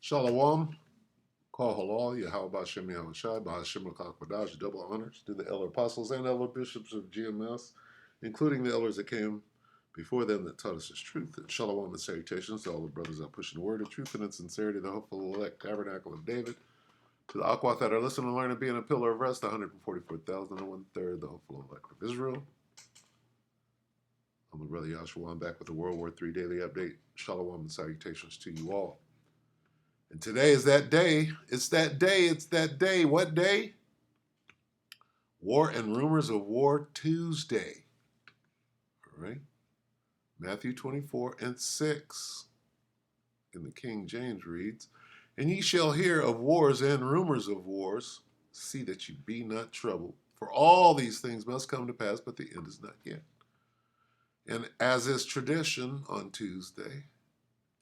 Shalom, Kol Halal, Yahweh Shem Yahushai, Bahashim Kakbadash, double honors to the elder apostles and elder bishops of GMS, including the elders that came before them that taught us His truth. And shalom and salutations to all the brothers that pushing the word of truth and in sincerity, the hopeful elect tabernacle of David. To the Aquath that are listening and learning, being a pillar of rest, 144,000 and 1/3, the hopeful elect of Israel. I'm the brother Yahshua. I'm back with the World War III Daily Update. Shalom and salutations to you all. And today is that day. It's that day. It's that day. What day? War and Rumors of War Tuesday. All right. Matthew 24:6 in the King James reads, "And ye shall hear of wars and rumors of wars. See that ye be not troubled. For all these things must come to pass, but the end is not yet." And as is tradition on Tuesday,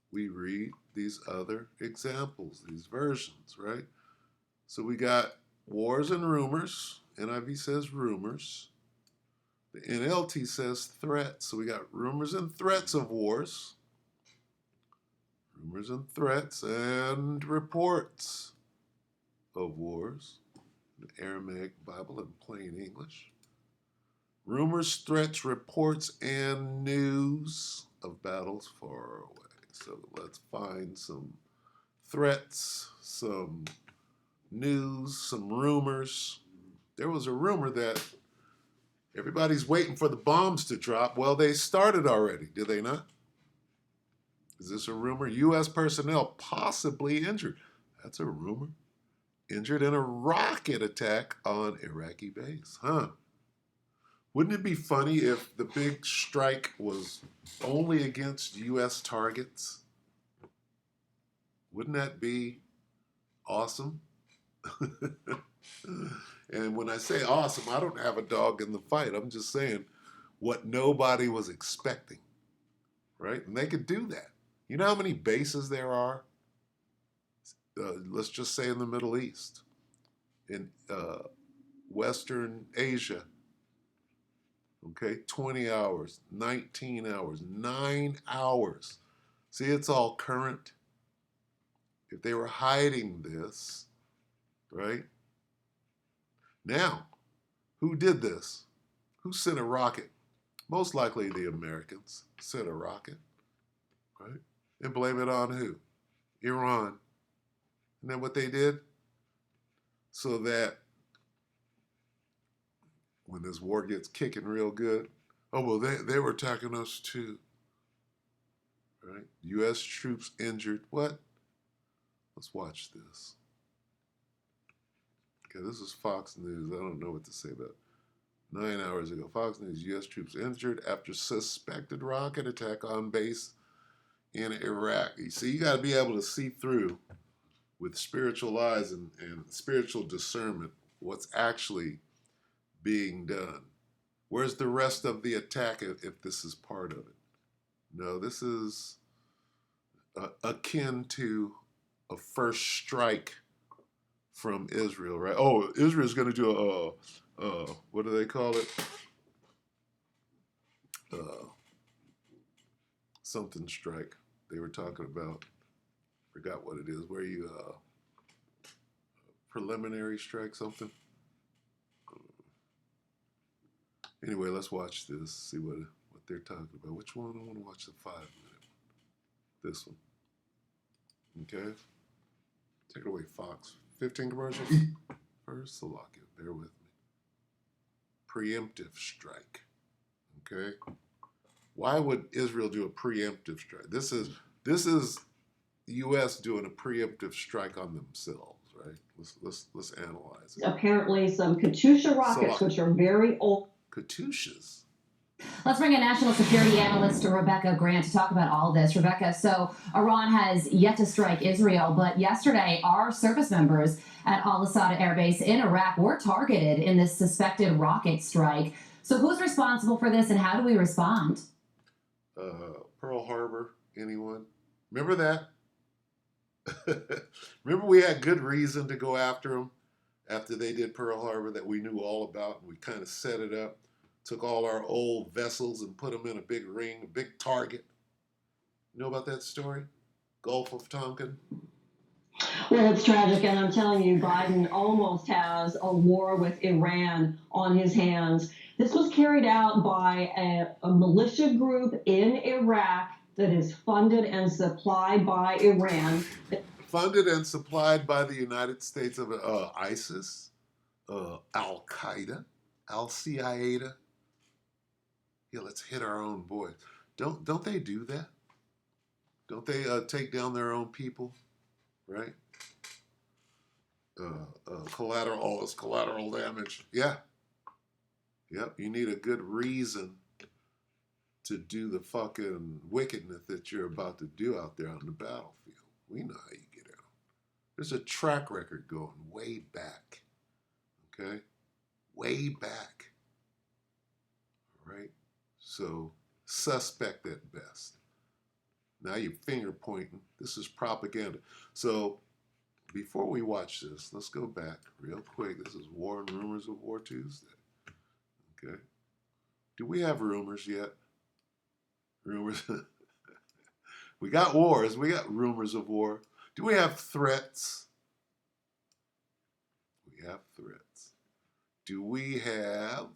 we read these other examples, these versions, right? So we got wars and rumors. NIV says rumors. The NLT says threats. So we got rumors and threats of wars. Rumors and threats and reports of wars. The Aramaic Bible in plain English. Rumors, threats, reports, and news of battles far away. So let's find some threats, some news, some rumors. There was a rumor that everybody's waiting for the bombs to drop. Well, they started already, did they not? Is this a rumor? U.S. personnel possibly injured. That's a rumor. Injured in a rocket attack on Iraqi base. Wouldn't it be funny if the big strike was only against U.S. targets? Wouldn't that be awesome? And when I say awesome, I don't have a dog in the fight. I'm just saying what nobody was expecting, right? And they could do that. You know how many bases there are? Let's just say in the Middle East, in Western Asia. Okay, 20 hours, 19 hours, 9 hours. See, it's all current. If they were hiding this, right? Now, who did this? Who sent a rocket? Most likely the Americans sent a rocket, right? And blame it on who? Iran. And then what they did? So that when this war gets kicking real good, oh, well, they were attacking us too, right? U.S. troops injured. What? Let's watch this. Okay, this is Fox News. I don't know what to say about it. 9 hours ago, Fox News, U.S. troops injured after suspected rocket attack on base in Iraq. You see, you got to be able to see through with spiritual eyes and spiritual discernment what's actually being done. Where's the rest of the attack if this is part of it? No, this is akin to a first strike from Israel, right? Oh, Israel's going to do what do they call it? Something strike. They were talking about, forgot what it is, where you, preliminary strike, something. Anyway, let's watch this, see what they're talking about. Which one? I want to watch the 5-minute one. This one. Okay? Take it away, Fox. 15 commercials. First, Salakia, bear with me. Preemptive strike. Okay? Why would Israel do a preemptive strike? This is the U.S. doing a preemptive strike on themselves, right? Let's analyze it. Apparently some Katyusha rockets, which are very old. Katyushas. Let's bring in national security analyst Rebecca Grant to talk about all this. Rebecca, so Iran has yet to strike Israel, but yesterday our service members at Al-Assad Air Base in Iraq were targeted in this suspected rocket strike. So who's responsible for this and how do we respond? Pearl Harbor, anyone? Remember that? Remember we had good reason to go after them after they did Pearl Harbor that we knew all about, and we kind of set it up. Took all our old vessels and put them in a big ring, a big target. You know about that story? Gulf of Tonkin? Well, it's tragic, and I'm telling you, Biden almost has a war with Iran on his hands. This was carried out by a militia group in Iraq that is funded and supplied by Iran. Funded and supplied by the United States of ISIS, Al Qaeda, Al Qaeda. Yeah, let's hit our own boys. Don't they do that? Don't they take down their own people, right? Collateral, all this collateral damage. Yeah. Yep. You need a good reason to do the fucking wickedness that you're about to do out there on the battlefield. We know how you get out. There's a track record going way back. Okay? Way back. All right? So, suspect at best. Now you're finger pointing. This is propaganda. So, before we watch this, let's go back real quick. This is War and Rumors of War Tuesday. Okay. Do we have rumors yet? Rumors? We got wars. We got rumors of war. Do we have threats? We have threats. Do we have...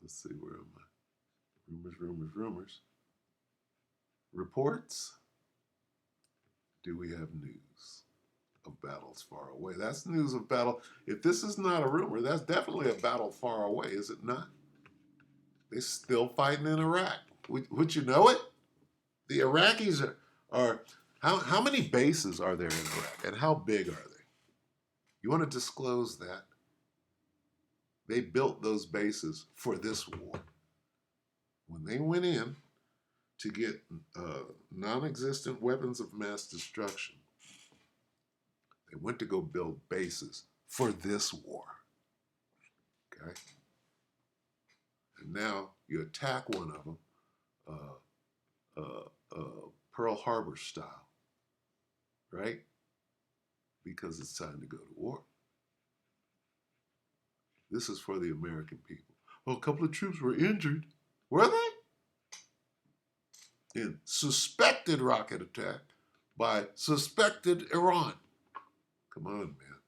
Let's see, where am I? Rumors. Reports? Do we have news of battles far away? That's news of battle. If this is not a rumor, that's definitely a battle far away, is it not? They're still fighting in Iraq. Would you know it? The Iraqis are how many bases are there in Iraq, and how big are they? You want to disclose that? They built those bases for this war. When they went in to get non-existent weapons of mass destruction, they went to go build bases for this war. Okay? And now you attack one of them, Pearl Harbor style, right? Because it's time to go to war. This is for the American people. Well, a couple of troops were injured. Were they? In suspected rocket attack by suspected Iran. Come on, man.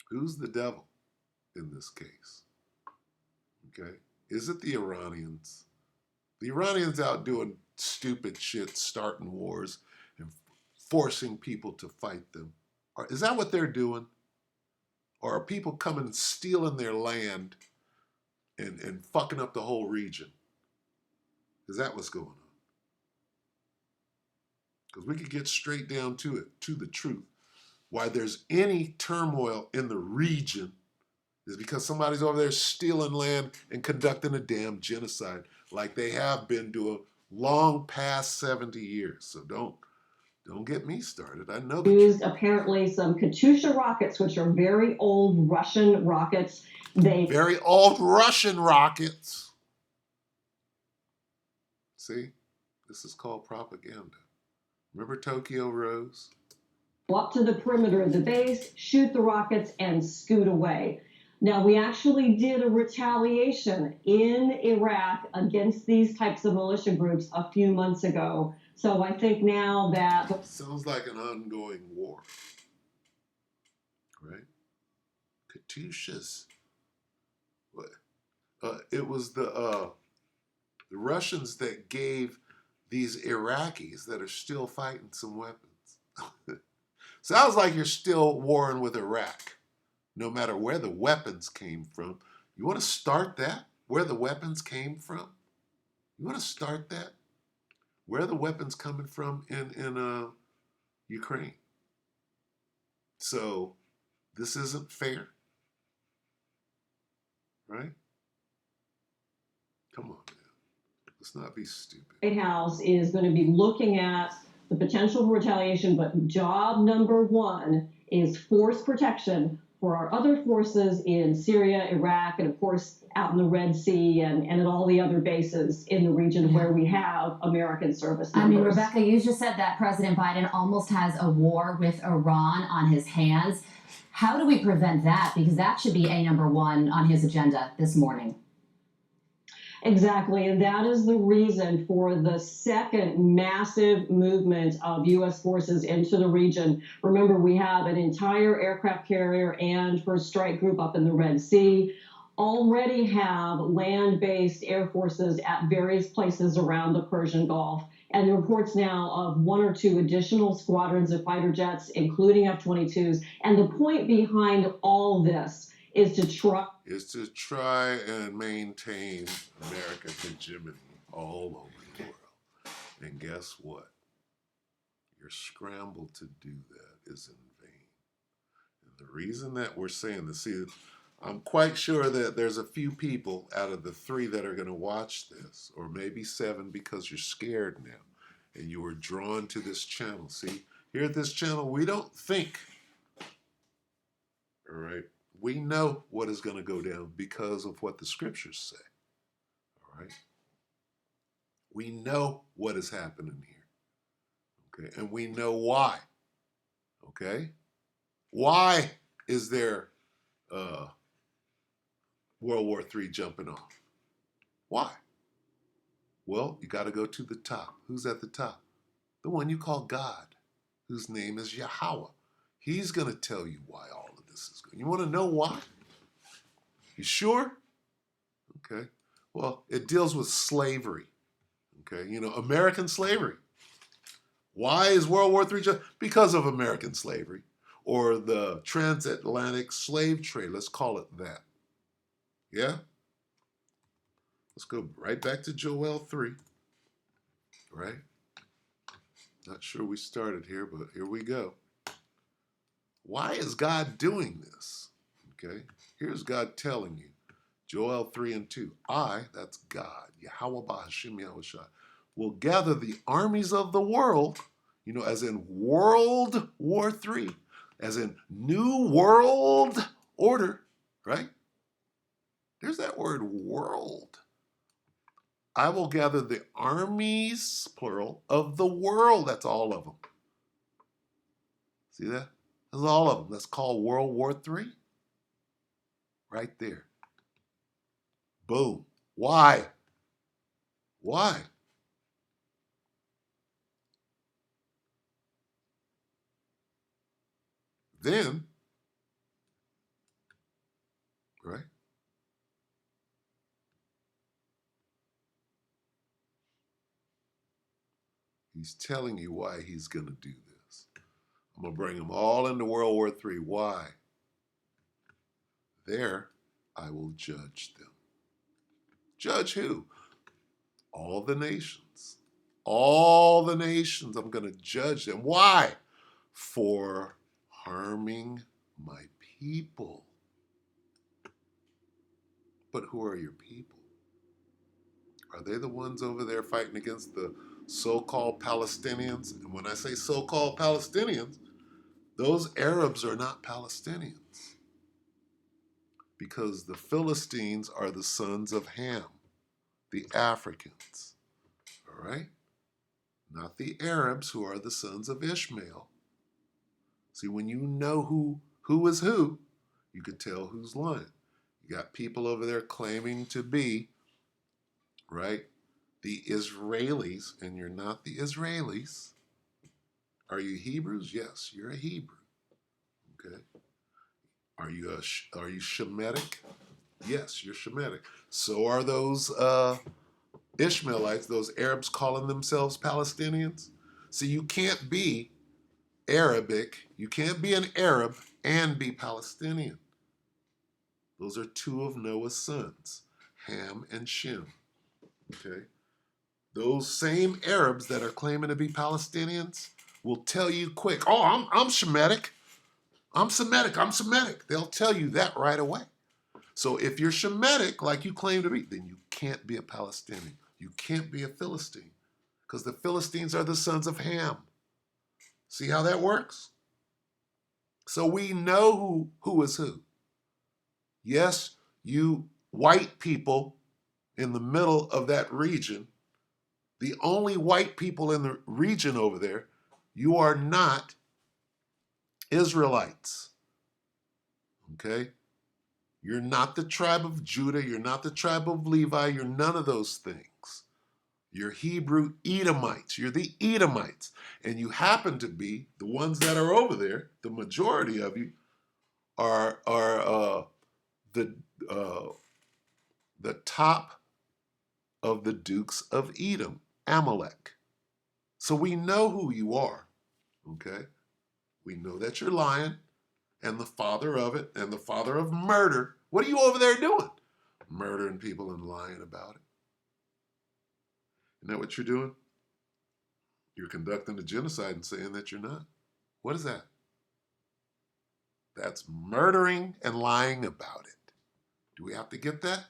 Who's the devil in this case? Okay? Is it the Iranians? The Iranians out doing stupid shit, starting wars and forcing people to fight them. Is that what they're doing? Or are people coming and stealing their land and fucking up the whole region? Is that what's going on? Because we could get straight down to it, to the truth. Why there's any turmoil in the region is because somebody's over there stealing land and conducting a damn genocide like they have been doing long past 70 years. So don't get me started. I know that used apparently some Katyusha rockets, which are very old Russian rockets. Very old Russian rockets. See, this is called propaganda. Remember Tokyo Rose? Go up to the perimeter of the base, shoot the rockets, and scoot away. Now, we actually did a retaliation in Iraq against these types of militia groups a few months ago. So I think now that... Sounds like an ongoing war. Right? Katyushas. It was the Russians that gave these Iraqis that are still fighting some weapons. Sounds like you're still warring with Iraq, no matter where the weapons came from. You want to start that? Where the weapons came from? You want to start that? Where are the weapons coming from in Ukraine? So this isn't fair, right? Come on, man. Let's not be stupid. The White House is going to be looking at the potential for retaliation, but job number one is force protection for our other forces in Syria, Iraq, and of course out in the Red Sea and at all the other bases in the region where we have American service members. I mean, Rebecca, you just said that President Biden almost has a war with Iran on his hands. How do we prevent that? Because that should be number one on his agenda this morning. Exactly, and that is the reason for the second massive movement of U.S. forces into the region. Remember, we have an entire aircraft carrier and first strike group up in the Red Sea. Already have land-based air forces at various places around the Persian Gulf. And the reports now of 1 or 2 additional squadrons of fighter jets, including F-22s. And the point behind all this is to try and maintain American hegemony all over the world. And guess what? Your scramble to do that is in vain. And the reason that we're saying this, see, I'm quite sure that there's a few people out of the 3 that are going to watch this, or maybe 7 because you're scared now and you were drawn to this channel. See, here at this channel, we don't think, all right? We know what is going to go down because of what the scriptures say, all right? We know what is happening here, okay? And we know why, okay? Why is there World War III jumping off? Why? Well, you got to go to the top. Who's at the top? The one you call God, whose name is Yahweh. He's going to tell you why all of this is going. You want to know why? You sure? Okay. Well, it deals with slavery. Okay. You know, American slavery. Why is World War III just? Because of American slavery or the transatlantic slave trade. Let's call it that. Yeah? Let's go right back to Joel 3. Right? Not sure we started here, but here we go. Why is God doing this? Okay, here's God telling you. Joel 3:2. I, that's God, Yahweh Ba'Hashem Yahushua, will gather the armies of the world, you know, as in World War III, as in New World Order, right? There's that word world. I will gather the armies, plural, of the world. That's all of them. See that? That's all of them. That's called World War III. Right there. Boom. Why? Why? Then, right? He's telling you why he's going to do this. I'm going to bring them all into World War III. Why? There, I will judge them. Judge who? All the nations. All the nations. I'm going to judge them. Why? For harming my people. But who are your people? Are they the ones over there fighting against the so-called Palestinians? And when I say so-called Palestinians, those Arabs are not Palestinians, because the Philistines are the sons of Ham, the Africans, all right? Not the Arabs, who are the sons of Ishmael. See, when you know who is who, you can tell who's lying. You got people over there claiming to be, right, the Israelis, and you're not the Israelis. Are you Hebrews? Yes, you're a Hebrew. Okay. Are you Shemitic? Yes, you're Shemitic. So are those Ishmaelites, those Arabs calling themselves Palestinians. See, you can't be Arabic, you can't be an Arab and be Palestinian. Those are 2 of Noah's sons, Ham and Shem. Okay. Those same Arabs that are claiming to be Palestinians will tell you quick, oh, I'm Shemitic. I'm Semitic. I'm Semitic. They'll tell you that right away. So if you're Shemitic, like you claim to be, then you can't be a Palestinian. You can't be a Philistine, because the Philistines are the sons of Ham. See how that works? So we know who is who. Yes, you white people in the middle of that region, the only white people in the region over there, you are not Israelites. Okay? You're not the tribe of Judah. You're not the tribe of Levi. You're none of those things. You're Hebrew Edomites. You're the Edomites. And you happen to be the ones that are over there. The majority of you are the top of the dukes of Edom, Amalek. So we know who you are, okay? We know that you're lying and the father of it and the father of murder. What are you over there doing? Murdering people and lying about it. Isn't that what you're doing? You're conducting a genocide and saying that you're not. What is that? That's murdering and lying about it. Do we have to get that?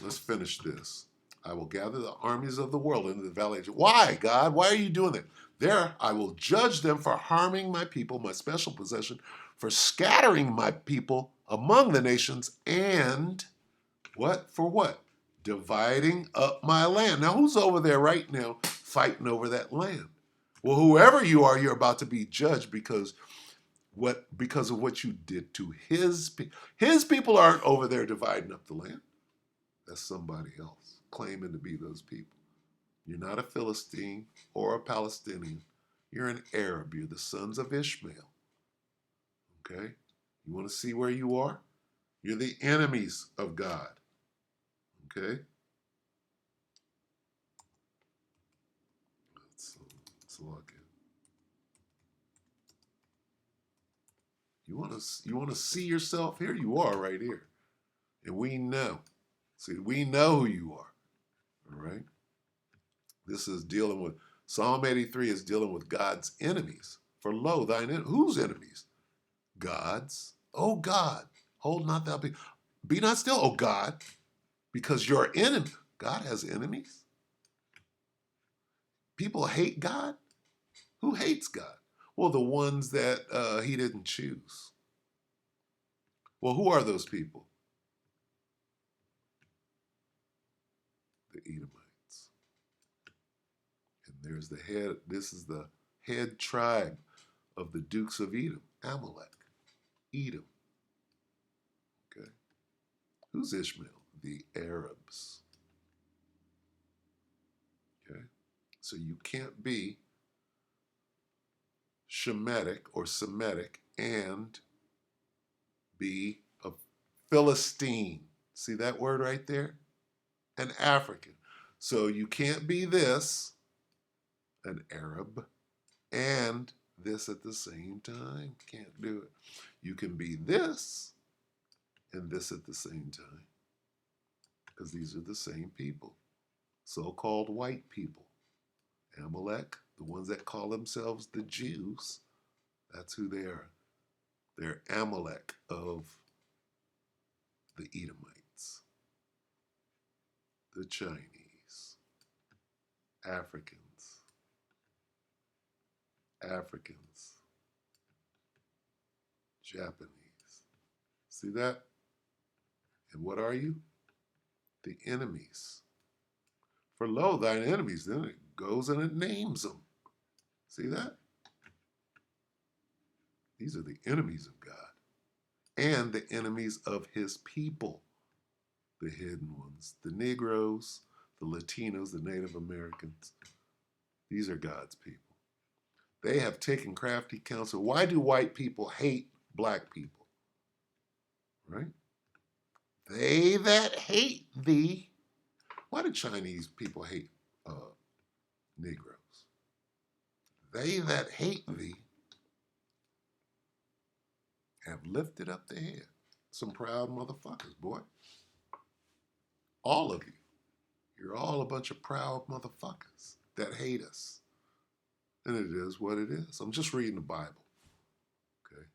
Let's finish this. I will gather the armies of the world into the valley. Why, God? Why are you doing that? There I will judge them for harming my people, my special possession, for scattering my people among the nations, and what? For what? Dividing up my land. Now, who's over there right now fighting over that land? Well, whoever you are, you're about to be judged because of what you did to his people. His people aren't over there dividing up the land. That's somebody else claiming to be those people. You're not a Philistine or a Palestinian. You're an Arab. You're the sons of Ishmael. Okay? You want to see where you are? You're the enemies of God. Okay? Let's look at. You want to see yourself? Here you are right here. And we know. See, we know who you are. All right? This is dealing with, Psalm 83 is dealing with God's enemies. For lo, whose enemies? God's. Oh God, hold not thou be not still, oh God, because your enemy, God has enemies. People hate God. Who hates God? Well, the ones that he didn't choose. Well, who are those people? The Edomites. And there's the head, this is the head tribe of the dukes of Edom, Amalek, Edom. Okay. Who's Ishmael? The Arabs. Okay. So you can't be Shemitic or Semitic and be a Philistine. See that word right there? An African. So you can't be this, an Arab, and this at the same time. Can't do it. You can be this and this at the same time because these are the same people. So-called white people. Amalek, the ones that call themselves the Jews, that's who they are. They're Amalek of the Edomites, the Chinese, Africans, Japanese. See that? And what are you? The enemies. For lo, thine enemies, then it goes and it names them. See that? These are the enemies of God and the enemies of his people, the hidden ones, the Negroes, the Latinos, the Native Americans. These are God's people. They have taken crafty counsel. Why do white people hate black people? Right? They that hate thee. Why do Chinese people hate Negroes? They that hate thee have lifted up their head. Some proud motherfuckers, boy. All of you. You're all a bunch of proud motherfuckers that hate us. And it is what it is. I'm just reading the Bible. Okay?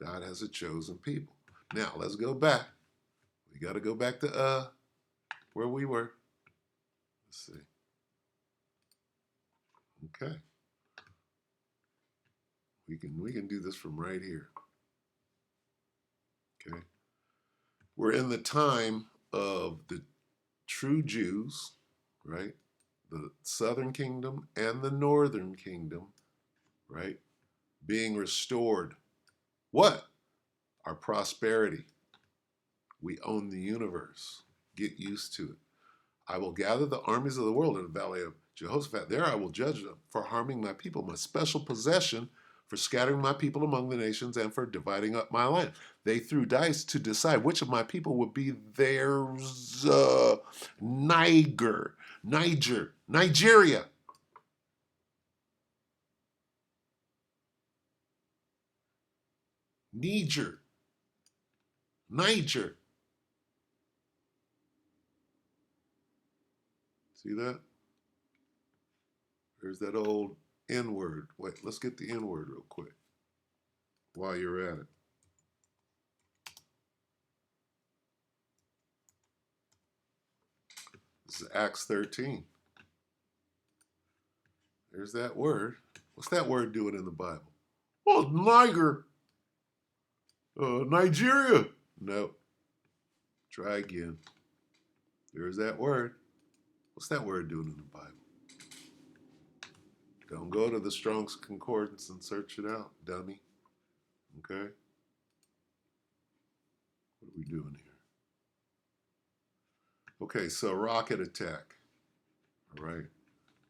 God has a chosen people. Now, let's go back. We got to go back to where we were. Let's see. Okay. We can do this from right here. Okay. We're in the time of the true Jews, right? The southern kingdom and the northern kingdom, right? Being restored. What? Our prosperity. We own the universe. Get used to it. I will gather the armies of the world in the valley of Jehoshaphat. There I will judge them for harming my people, my special possession, for scattering my people among the nations, and for dividing up my land. They threw dice to decide which of my people would be theirs. Nigeria. Niger. See that? There's that old N word. Wait, let's get the N word real quick while you're at it. This is Acts 13. There's that word. What's that word doing in the Bible? Oh, Niger. Nigeria. No. Try again. There's that word. What's that word doing in the Bible? Don't go to the Strong's Concordance and search it out, dummy. Okay? What are we doing here? Okay, so rocket attack. All right.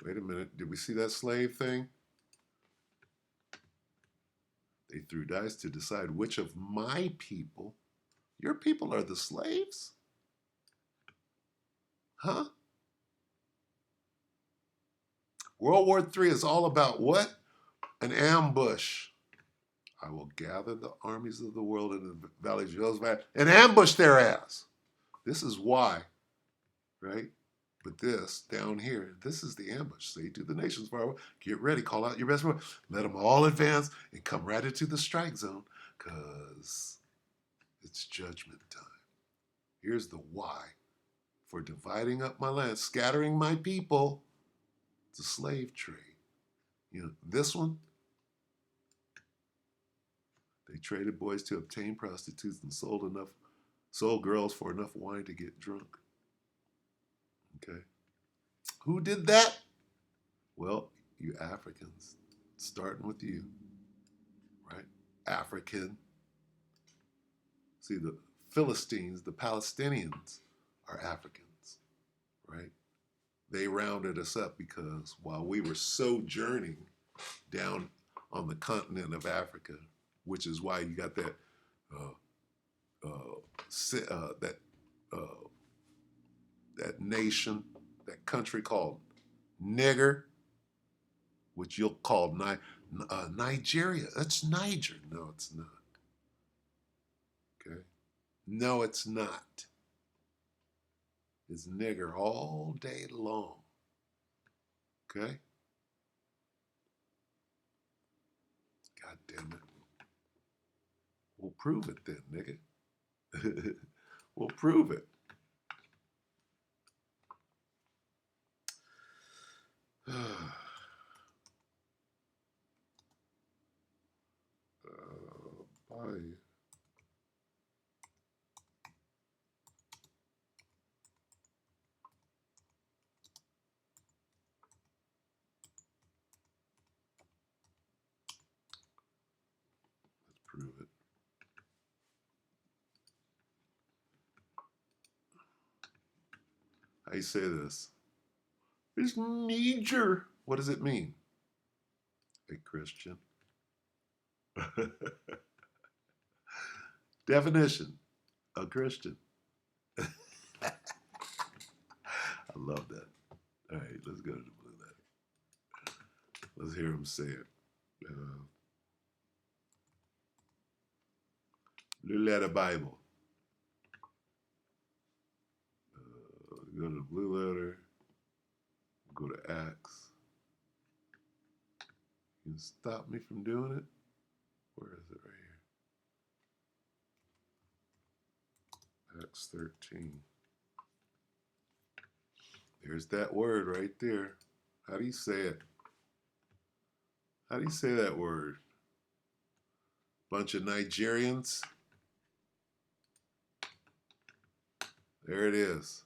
Wait a minute. Did we see that slave thing? They threw dice to decide which of my people, your people, are the slaves? Huh? World War III is all about what? An ambush. I will gather the armies of the world in the valley of Jehoshaphat and ambush their ass. This is why, right? But this down here, this is the ambush. Say to the nations far away, get ready, call out your best men. Let them all advance and come right into the strike zone because it's judgment time. Here's the why. For dividing up my land, scattering my people. It's a slave trade. You know, this one, they traded boys to obtain prostitutes and sold girls for enough wine to get drunk. Okay. Who did that? Well, you Africans, starting with you, right? African. See, the Philistines, the Palestinians are Africans, right? They rounded us up because while we were sojourning down on the continent of Africa, which is why you got that that nation, that country called nigger, which you'll call Nigeria. That's Niger. No, it's not. Okay? No, it's not. It's nigger all day long. Okay? God damn it. We'll prove it then, nigga. We'll prove it. Bye. Let's prove it. How you say this? It's Niger. What does it mean? A Christian. Definition: a Christian. I love that. All right, let's go to the blue letter. Let's hear him say it. Blue letter Bible. Go to the blue letter. Go to Acts. You can stop me from doing it. Where is it? Right here. Acts 13. There's that word right there. How do you say it? How do you say that word? Bunch of Nigerians. There it is.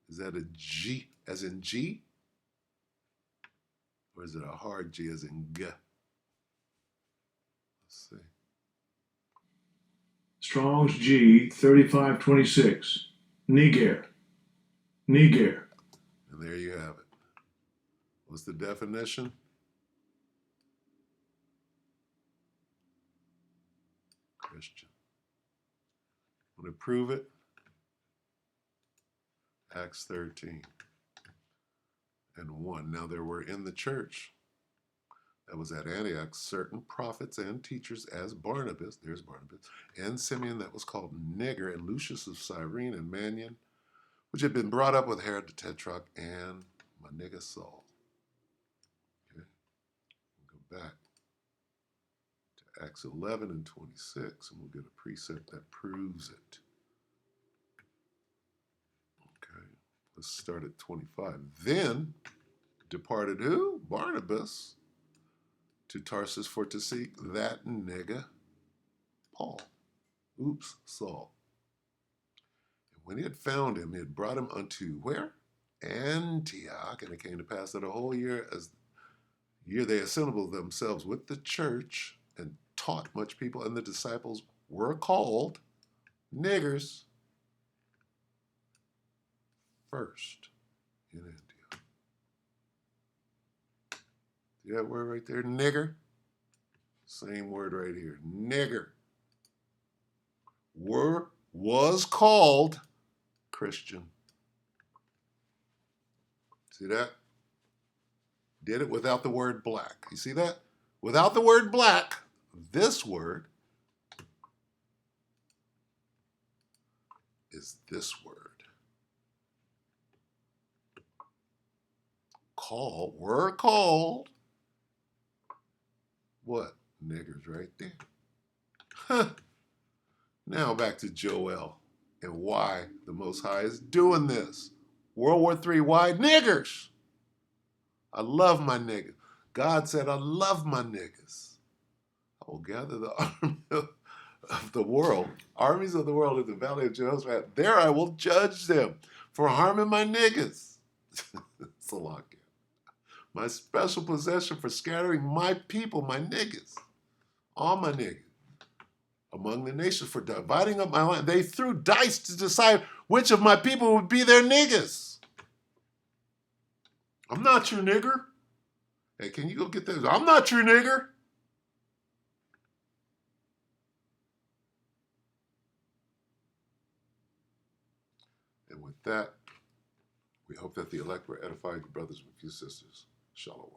Is that a G as in G? Or is it a hard G as in G? Let's see. Strong's G 3526. Niger. Niger. And there you have it. What's the definition? Christian. Want to prove it? Acts 13 and 1. Now there were in the church that was at Antioch certain prophets and teachers, as Barnabas, there's Barnabas, and Simeon that was called Niger, and Lucius of Cyrene, and Manaen, which had been brought up with Herod the Tetrarch, and my nigga Saul. Okay, we'll go back to Acts 11 and 26, and we'll get a precept that proves it. Okay, let's start at 25. Then departed who? Barnabas to Tarsus for to seek that nigga Paul. Oops, Saul. And when he had found him, he had brought him unto where? Antioch. And it came to pass that a whole year they assembled themselves with the church and taught much people, and the disciples were called niggers first in Antioch. See that word right there, nigger? Same word right here, nigger. Was called Christian. See that? Did it without the word black. You see that? Without the word black, this word is this word. Were called. What? Niggers right there. Huh. Now back to Joel and why the Most High is doing this. World War III, why? Niggers. I love my niggas. God said, I love my niggas. I will gather the army of the world, armies of the world in the valley of Jehoshaphat. There I will judge them for harming my niggas. It's a lot. My special possession for scattering my people, my niggas, all my niggas, among the nations for dividing up my land. They threw dice to decide which of my people would be their niggas. I'm not your nigger. Hey, can you go get that? I'm not your nigger. And with that, we hope that the elect were edified, brothers and few sisters. Shalom.